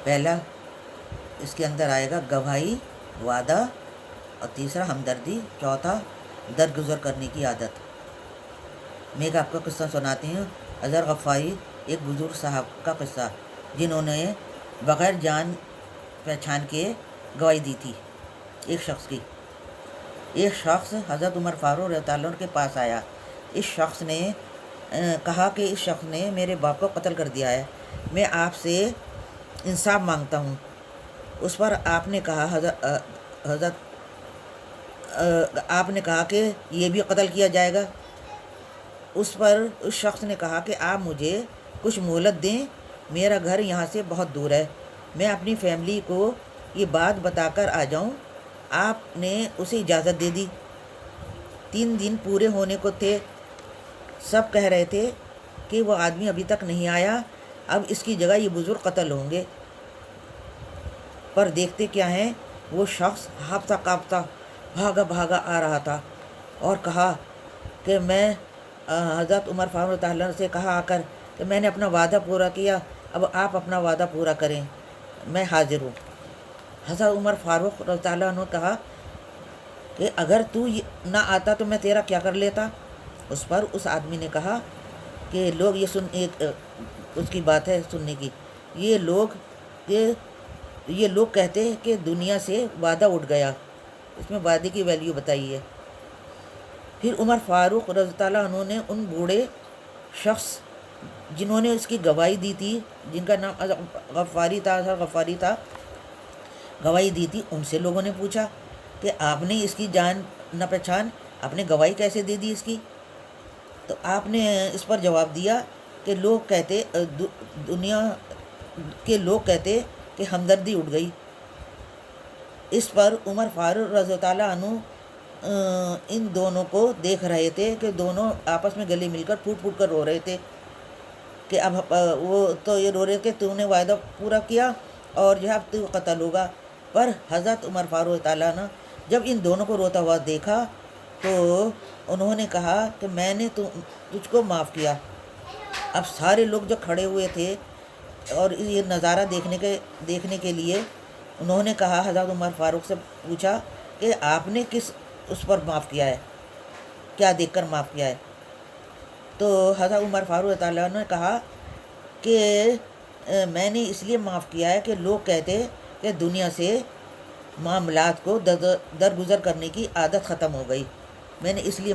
پہلا اس کے اندر آئے گا گواہی، وعدہ، اور تیسرا ہمدردی، چوتھا درگزر کرنے کی عادت۔ میں ایک آپ کو قصہ سناتی ہوں، اظہر غفاری، ایک بزرگ صاحب کا قصہ، جنہوں نے بغیر جان پہچان کے گواہی دی تھی ایک شخص کی۔ ایک شخص حضرت عمر فاروق رضی اللہ عنہ کے پاس آیا۔ اس شخص نے کہا کہ اس شخص نے میرے باپ کو قتل کر دیا ہے، میں آپ سے انصاف مانگتا ہوں۔ اس پر آپ نے کہا حضرت آپ نے کہا کہ یہ بھی قتل کیا جائے گا۔ اس پر اس شخص نے کہا کہ آپ مجھے کچھ مہلت دیں، میرا گھر یہاں سے بہت دور ہے، میں اپنی فیملی کو یہ بات بتا کر آ جاؤں۔ آپ نے اسے اجازت دے دی۔ 3 دن پورے ہونے کو تھے، سب کہہ رہے تھے کہ وہ آدمی ابھی تک نہیں آیا، اب اس کی جگہ یہ بزرگ قتل ہوں گے۔ پر دیکھتے کیا ہیں، وہ شخص ہاپتا کانپتا بھاگا بھاگا آ رہا تھا اور کہا کہ میں حضرت عمر فاروق رضی اللہ عنہ سے کہا آ کر کہ میں نے اپنا وعدہ پورا کیا، اب آپ اپنا وعدہ پورا کریں، میں حاضر ہوں۔ حضرت عمر فاروق رضی اللہ عنہ نے کہا کہ اگر تو نہ آتا تو میں تیرا کیا کر لیتا۔ اس پر اس آدمی نے کہا کہ لوگ یہ اس کی بات ہے سننے کی، یہ لوگ کہتے ہیں کہ دنیا سے وعدہ اٹھ گیا، اس میں وعدے کی ویلیو بتائی ہے۔ پھر عمر فاروق رضی اللہ عنہ نے ان بوڑھے شخص جنہوں نے اس کی گواہی دی تھی، جن کا نام غفاری تھا، گواہی دی تھی، ان سے لوگوں نے پوچھا کہ آپ نے اس کی جان نہ پہچان، آپ نے گواہی کیسے دے دی اس کی؟ تو آپ نے اس پر جواب دیا کہ دنیا کے لوگ کہتے کہ ہمدردی اٹھ گئی۔ اس پر عمر فاروق رضی اللہ عنہ ان دونوں کو دیکھ رہے تھے کہ دونوں آپس میں گلے مل کر پھوٹ پھوٹ کر رو رہے تھے کہ اب وہ تو یہ رو رہے کہ تو نے وعدہ پورا کیا اور جو ہے اب تو قتل ہوگا۔ پر حضرت عمر فاروق رضی اللہ عنہ جب ان دونوں کو روتا ہوا دیکھا تو انہوں نے کہا کہ میں نے تجھ کو معاف کیا۔ اب سارے لوگ جو کھڑے ہوئے تھے اور یہ نظارہ دیکھنے کے لیے انہوں نے کہا، حضرت عمر فاروق سے پوچھا کہ آپ نے کس اس پر معاف کیا ہے، کیا دیکھ کر معاف کیا ہے؟ تو حضرت عمر فاروق رضی اللہ عنہ نے کہا کہ میں نے اس لیے معاف کیا ہے کہ لوگ کہتے کہ دنیا سے معاملات کو درگزر کرنے کی عادت ختم ہو گئی، میں نے اس لیے